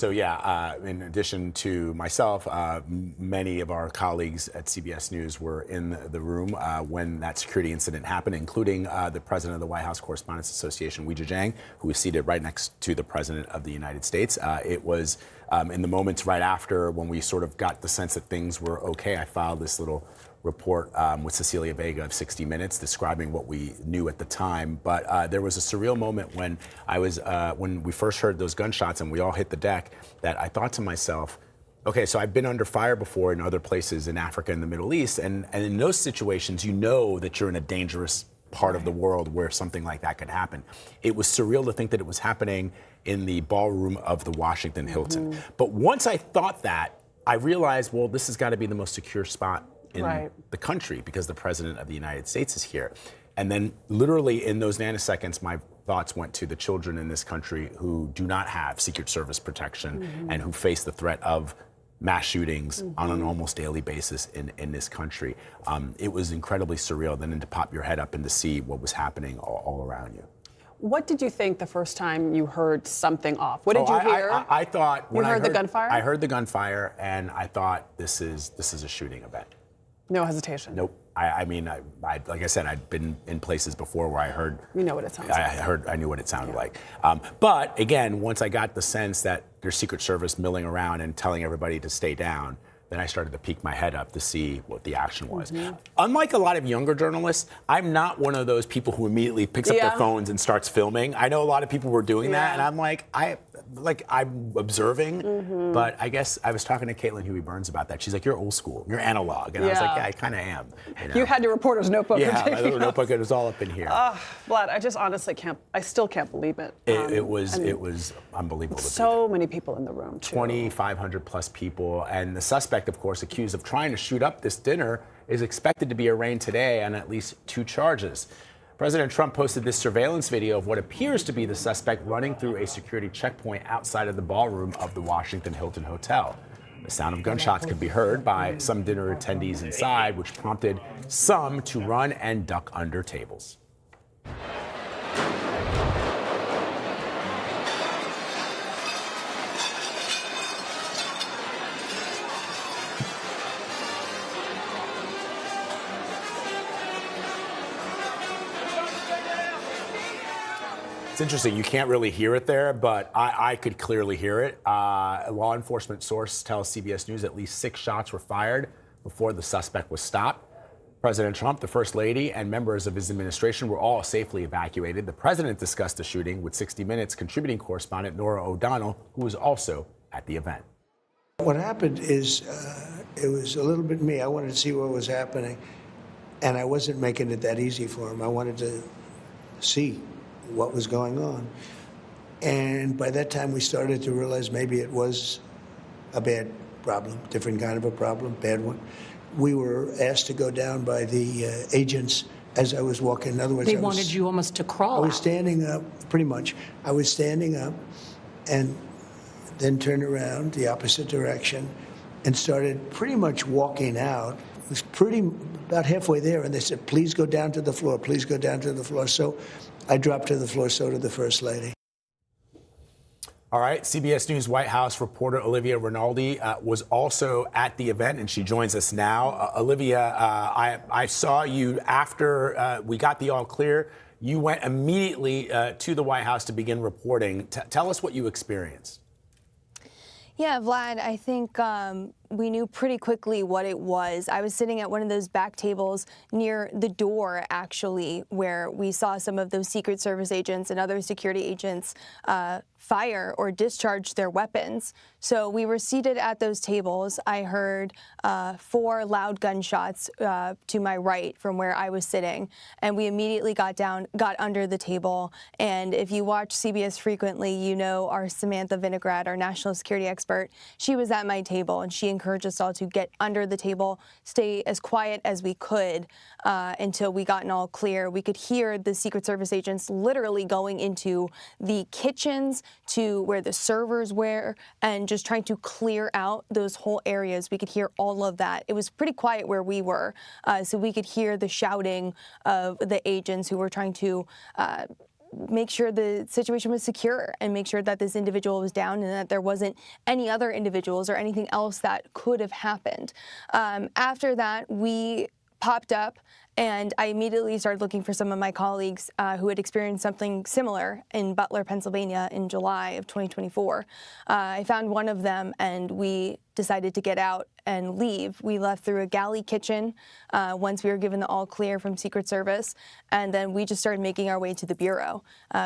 So yeah, in addition to myself, many of our colleagues at CBS News were in the room when that security incident happened, including the president of the White House Correspondents Association, Zhang, who was seated right next to the president of the United States. It was in the moments right after when we sort of got the sense that things were okay, I filed this little report with Cecilia Vega of 60 Minutes describing what we knew at the time. But there was a surreal moment when when we first heard those gunshots and we all hit the deck, that I thought to myself, okay, so I've been under fire before in other places in Africa and the Middle East, and in those situations, you know that you're in a dangerous part of the world where something like that could happen. It was surreal to think that it was happening in the ballroom of the Washington Hilton. But once I thought that, I realized, well, this has got to be the most secure spot in the country because the president of the United States is here. And then literally in those nanoseconds, my thoughts went to the children in this country who do not have Secret Service protection and who face the threat of mass shootings on an almost daily basis in this country. It was incredibly surreal then to pop your head up and to see what was happening all around you. What did you think the first time you heard something off? What did you hear? I thought when you heard the gunfire? I heard the gunfire, and I thought this is a shooting event. No hesitation. Nope. I mean, like I said, I'd been in places before where I heard. You know what it sounds like. I knew what it sounded like. But again, once I got the sense that there's Secret Service milling around and telling everybody to stay down, then I started to peek my head up to see what the action was. Unlike a lot of younger journalists, I'm not one of those people who immediately picks up their phones and starts filming. I know a lot of people were doing that, and I'm like, I'm observing, but I guess I was talking to Caitlin Huey-Burns about that. She's like, you're old school, you're analog. And I was like, yeah, I kind of am. You had your reporter's notebook. Yeah, my little notebook, it was all up in here. Vlad, I just honestly I still can't believe it. It was unbelievable. So many people in the room, too. 2,500 plus people, and the suspect, of course, accused of trying to shoot up this dinner is expected to be arraigned today on at least 2 charges. President Trump posted this surveillance video of what appears to be the suspect running through a security checkpoint outside of the ballroom of the Washington Hilton Hotel. The sound of gunshots could be heard by some dinner attendees inside, which prompted some to run and duck under tables. It's interesting. You can't really hear it there, but I could clearly hear it. A law enforcement source tells CBS News at least 6 shots were fired before the suspect was stopped. President Trump, the First Lady, and members of his administration were all safely evacuated. The president discussed the shooting with 60 Minutes contributing correspondent Nora O'Donnell, who was also at the event. What happened is it was a little bit me. I wanted to see what was happening, and I wasn't making it that easy for him. I wanted to see what was going on. And by that time, we started to realize maybe it was a bad problem, different kind of a problem, bad one. We were asked to go down by the agents as I was walking. In other words, they wanted you almost to crawl. I was standing up, pretty much. I was standing up and then turned around the opposite direction and started pretty much walking out. It was about halfway there, and they said, please go down to the floor, please go down to the floor. So I dropped to the floor, so did the First Lady. All right, CBS News White House reporter Olivia Rinaldi was also at the event, and she joins us now. Olivia, I saw you after we got the all clear. You went immediately to the White House to begin reporting. Tell us what you experienced. Yeah, Vlad, I think we knew pretty quickly what it was. I was sitting at one of those back tables near the door, actually, where we saw some of those Secret Service agents and other security agents fire or discharge their weapons. So we were seated at those tables. I heard 4 loud gunshots to my right from where I was sitting, and we immediately got under the table. And if you watch CBS frequently, you know our Samantha Vinograd, our national security expert, she was at my table, and she encouraged us all to get under the table, stay as quiet as we could until we got an all clear. We could hear the Secret Service agents literally going into the kitchens to where the servers were and just trying to clear out those whole areas. We could hear all of that. It was pretty quiet where we were, so we could hear the shouting of the agents who were trying to make sure the situation was secure and make sure that this individual was down and that there wasn't any other individuals or anything else that could have happened. After that, we popped up, and I immediately started looking for some of my colleagues who had experienced something similar in Butler, Pennsylvania in July of 2024. I found one of them, and we decided to get out and leave. We left through a galley kitchen once we were given the all clear from Secret Service, and then we just started making our way to the Bureau.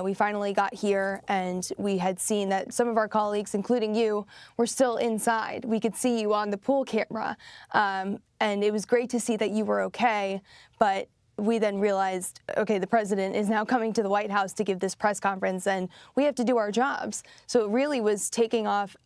We finally got here, and we had seen that some of our colleagues, including you, were still inside. We could see you on the pool camera, and it was great to see that you were okay, but we then realized, okay, the president is now coming to the White House to give this press conference, and we have to do our jobs. So it really was taking off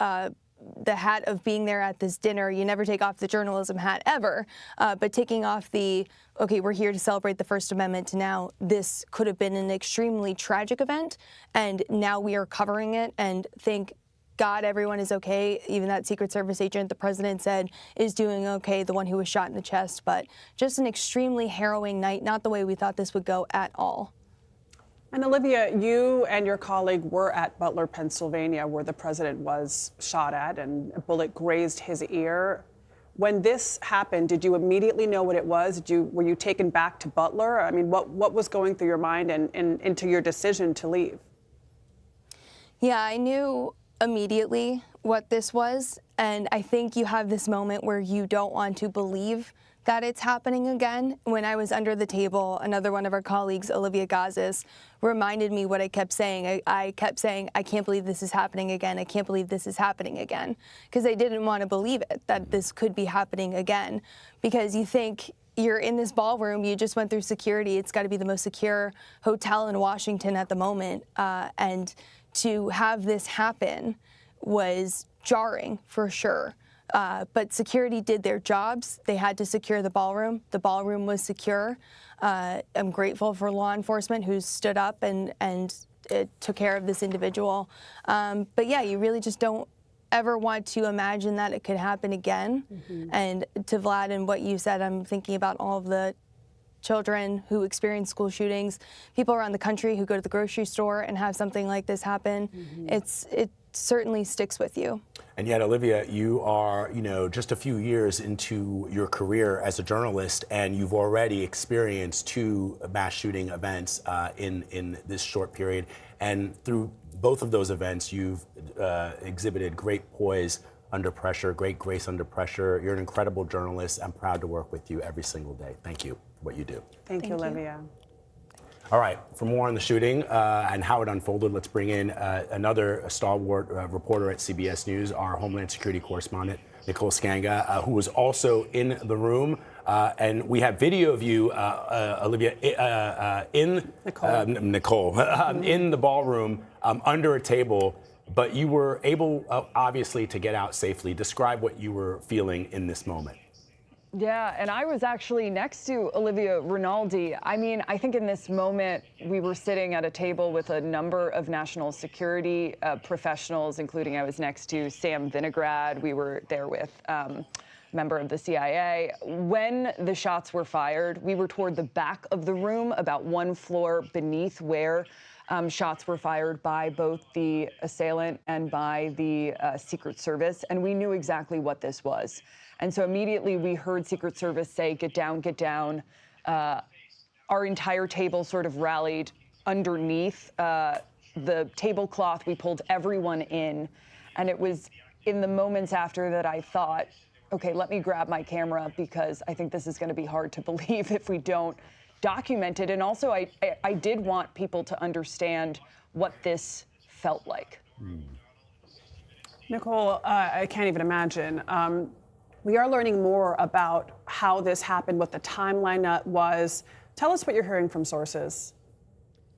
the hat of being there at this dinner. You never take off the journalism hat ever, but taking off the, okay, we're here to celebrate the First Amendment, to now this could have been an extremely tragic event, and now we are covering it, and thank God everyone is okay. Even that Secret Service agent the president said is doing okay, the one who was shot in the chest, but just an extremely harrowing night, not the way we thought this would go at all. And Olivia, you and your colleague were at Butler, Pennsylvania, where the president was shot at and a bullet grazed his ear. When this happened, did you immediately know what it was? Were you taken back to Butler? I mean, what was going through your mind and into your decision to leave? Yeah, I knew immediately what this was, and I think you have this moment where you don't want to believe that it's happening again. When I was under the table, another one of our colleagues, Olivia, reminded me what I kept saying. I kept saying, I can't believe this is happening again. I can't believe this is happening again. Because I didn't want to believe it, that this could be happening again. Because you think you're in this ballroom, you just went through security. It's got to be the most secure hotel in Washington at the moment. And to have this happen was jarring for sure. But security did their jobs. They had to secure the ballroom. The ballroom was secure. I'm grateful for law enforcement who stood up and took care of this individual. But yeah, you really just don't ever want to imagine that it could happen again. Mm-hmm. And to Vlad and what you said, I'm thinking about all of the children who experience school shootings, people around the country who go to the grocery store and have something like this happen. Mm-hmm. It certainly sticks with you. And yet, Olivia, you are, just a few years into your career as a journalist, and you've already experienced 2 mass shooting events in this short period. And through both of those events, you've exhibited great poise under pressure, great grace under pressure. You're an incredible journalist. I'm proud to work with you every single day. Thank you for what you do. Thank you, Olivia. All right, for more on the shooting and how it unfolded, let's bring in another stalwart reporter at CBS News, our Homeland Security correspondent, Nicole Sganga, who was also in the room. And we have video of you, Olivia, in Nicole, in the ballroom under a table, but you were able, obviously, to get out safely. Describe what you were feeling in this moment. Yeah, and I was actually next to Olivia Rinaldi. I mean, I think in this moment, we were sitting at a table with a number of national security professionals, including I was next to Sam Vinograd. We were there with a member of the CIA. When the shots were fired, we were toward the back of the room, about 1 floor beneath where shots were fired by both the assailant and by the Secret Service, and we knew exactly what this was. And so immediately we heard Secret Service say, get down, get down. Our entire table sort of rallied underneath the tablecloth. We pulled everyone in. And it was in the moments after that I thought, okay, let me grab my camera because I think this is going to be hard to believe if we don't document it. And also I did want people to understand what this felt like. Nicole, I can't even imagine. We are learning more about how this happened, what the timeline was. Tell us what you're hearing from sources.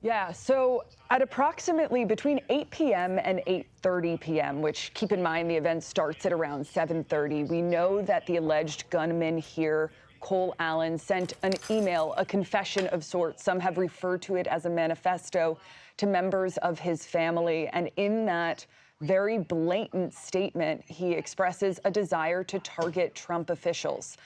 Yeah, so at approximately between 8 p.m. and 8:30 p.m., which keep in mind the event starts at around 7:30, we know that the alleged gunman here, Cole Allen, sent an email, a confession of sorts. Some have referred to it as a manifesto to members of his family. And in that very blatant statement. He expresses a desire to target Trump officials.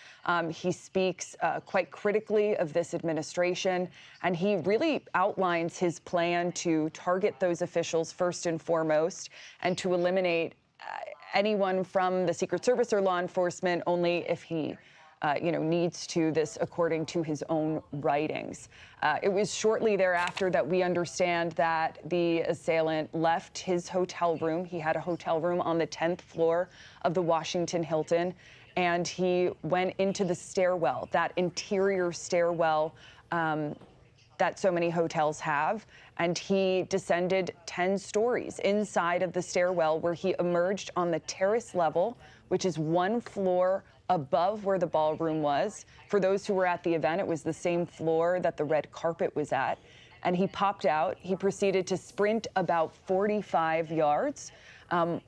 He speaks quite critically of this administration, and he really outlines his plan to target those officials first and foremost, and to eliminate anyone from the Secret Service or law enforcement only if he needs to, this according to his own writings. It was shortly thereafter that we understand that the assailant left his hotel room. He had a hotel room on the 10th floor of the Washington Hilton, and he went into the stairwell, that interior stairwell that so many hotels have, and he descended 10 stories inside of the stairwell, where he emerged on the terrace level, which is one floor above where the ballroom was. For those who were at the event, it was the same floor that the red carpet was at. And he popped out. He proceeded to sprint about 45 yards,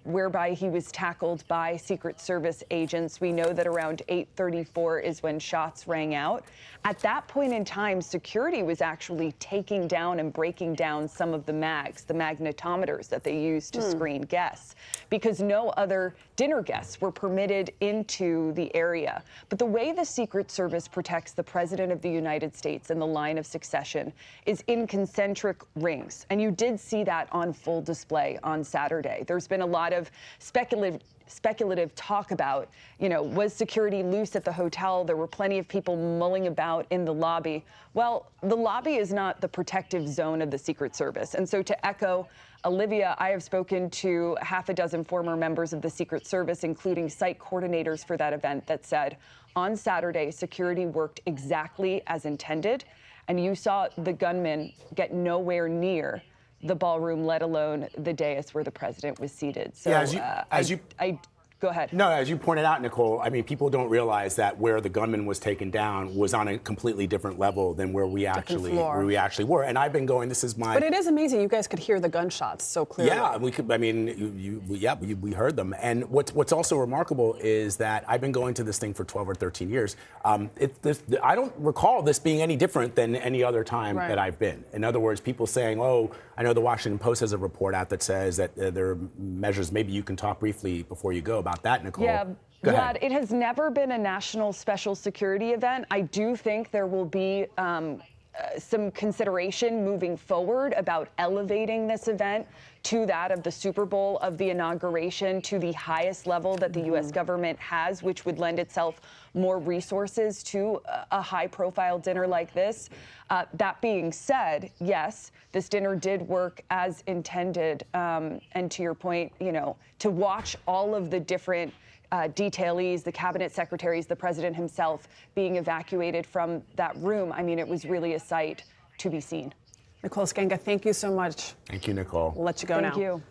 whereby he was tackled by Secret Service agents. We know that around 8:34 is when shots rang out. At that point in time, security was actually taking down and breaking down some of the mags, the magnetometers that they used to screen guests, because no other dinner guests were permitted into the area. But the way the Secret Service protects the President of the United States and the line of succession is in concentric rings. And you did see that on full display on Saturday. There's been a lot of speculative talk about, was security loose at the hotel? There were plenty of people mulling about in the lobby. Well, the lobby is not the protective zone of the Secret Service. And so, to echo Olivia, I have spoken to half a dozen former members of the Secret Service, including site coordinators for that event, that said on Saturday, security worked exactly as intended. And you saw the gunman get nowhere near the ballroom, let alone the dais where the president was seated. So, go ahead. No, as you pointed out, Nicole, I mean, people don't realize that where the gunman was taken down was on a completely different level than where we actually were. And I've been going, this is my... But it is amazing. You guys could hear the gunshots so clearly. Yeah, we could. I mean, we heard them. And what's also remarkable is that I've been going to this thing for 12 or 13 years. I don't recall this being any different than any other time that I've been. In other words, people saying, oh, I know the Washington Post has a report out that says that there are measures, maybe you can talk briefly before you go about that, Nicole. Yeah, Vlad, it has never been a national special security event. I do think there will be some consideration moving forward about elevating this event to that of the Super Bowl, of the inauguration, to the highest level that the U.S. government has, which would lend itself more resources to a high-profile dinner like this. That being said, yes, this dinner did work as intended. And to your point, to watch all of the different detailees, the cabinet secretaries, the president himself being evacuated from that room, I mean, it was really a sight to be seen. Nicole Sganga, thank you so much. Thank you, Nicole. We'll let you go now. Thank you.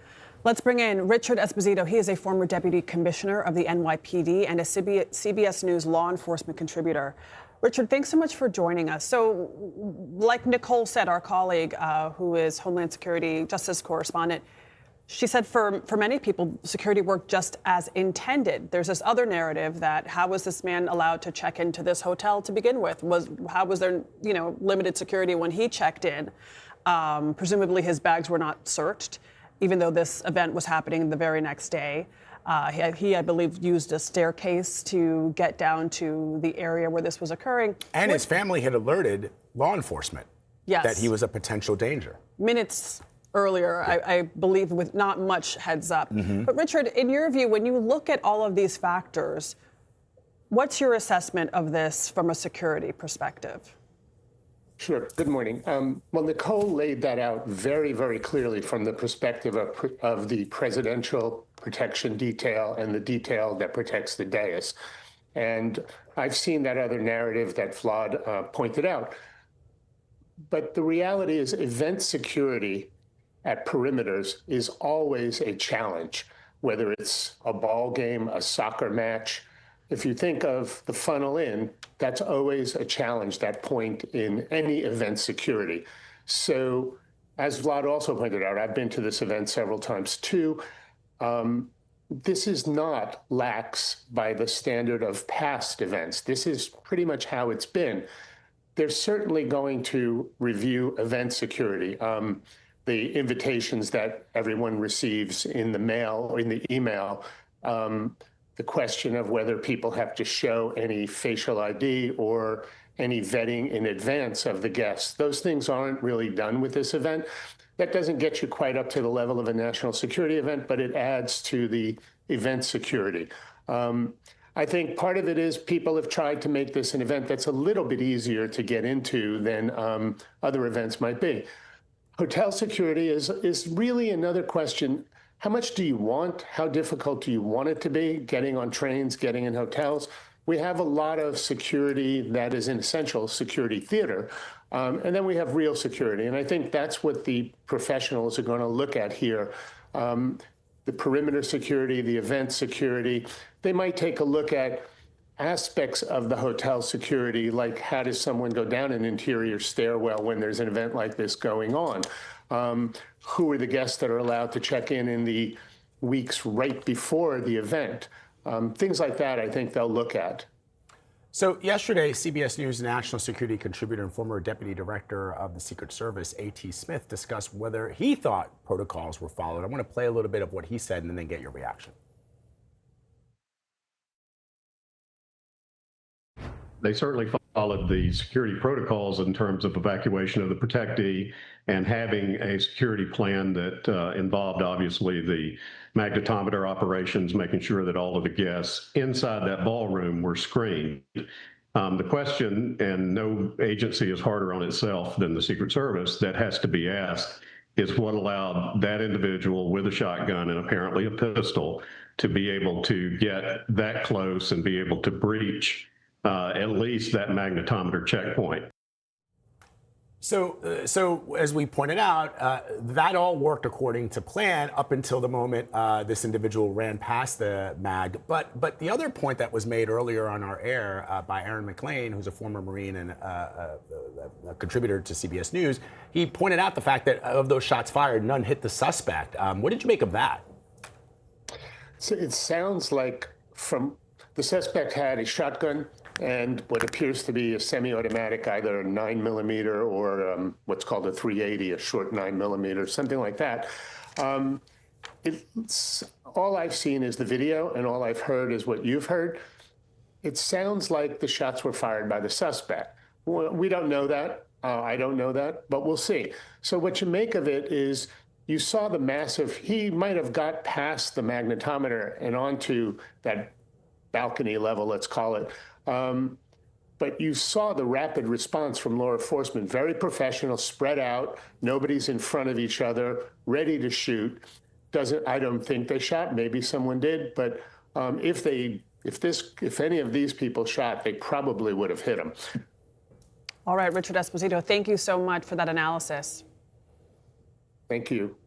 Let's bring in Richard Esposito. He is a former deputy commissioner of the NYPD and a CBS News law enforcement contributor. Richard, thanks so much for joining us. So, like Nicole said, our colleague, who is Homeland Security Justice correspondent, she said for many people, security worked just as intended. There's this other narrative that how was this man allowed to check into this hotel to begin with? How was there, limited security when he checked in? Presumably his bags were not searched, even though this event was happening the very next day. He, I believe, used a staircase to get down to the area where this was occurring. And his family had alerted law enforcement that he was a potential danger. Minutes earlier, I believe, with not much heads up. But Richard, in your view, when you look at all of these factors, what's your assessment of this from a security perspective? Sure. Good morning. Well, Nicole laid that out very, very clearly from the perspective of the presidential protection detail and the detail that protects the dais. And I've seen that other narrative that Vlad pointed out. But the reality is event security at perimeters is always a challenge, whether it's a ball game, a soccer match. If you think of the funnel in, that's always a challenge, that point in any event security. So as Vlad also pointed out, I've been to this event several times too. This is not lax by the standard of past events. This is pretty much how it's been. They're certainly going to review event security. the invitations that everyone receives in the mail or in the email, the question of whether people have to show any facial ID or any vetting in advance of the guests. Those things aren't really done with this event. That doesn't get you quite up to the level of a national security event, but it adds to the event security. I think part of it is people have tried to make this an event that's a little bit easier to get into than other events might be. Hotel security is really another question. How much do you want? How difficult do you want it to be? Getting on trains, getting in hotels. We have a lot of security that is an essential security theater. And then we have real security. And I think that's what the professionals are going to look at here. The perimeter security, the event security. They might take a look at aspects of the hotel security, like how does someone go down an interior stairwell when there's an event like this going on? Who are the guests that are allowed to check in the weeks right before the event? Things like that, I think they'll look at. So yesterday, CBS News national security contributor and former deputy director of the Secret Service, A.T. Smith, discussed whether he thought protocols were followed. I want to play a little bit of what he said and then get your reaction. They certainly followed the security protocols in terms of evacuation of the protectee and having a security plan that involved, obviously, the magnetometer operations, making sure that all of the guests inside that ballroom were screened. The question, and no agency is harder on itself than the Secret Service, that has to be asked is what allowed that individual with a shotgun and apparently a pistol to be able to get that close and be able to breach at least that magnetometer checkpoint. So as we pointed out, that all worked according to plan up until the moment this individual ran past the mag. But the other point that was made earlier on our air by Aaron McLean, who's a former Marine and a contributor to CBS News, he pointed out the fact that of those shots fired, none hit the suspect. What did you make of that? So it sounds like the suspect had a shotgun and what appears to be a semi-automatic, either a 9mm or what's called a 380, a short 9mm, something like that. All I've seen is the video, and all I've heard is what you've heard. It sounds like the shots were fired by the suspect. We don't know that. I don't know that, but we'll see. So what you make of it is you saw the massive, he might have got past the magnetometer and onto that balcony level, let's call it. But you saw the rapid response from law enforcement, very professional, spread out, nobody's in front of each other, ready to shoot. I don't think they shot, maybe someone did, but if any of these people shot, they probably would have hit them. All right, Richard Esposito, thank you so much for that analysis. Thank you.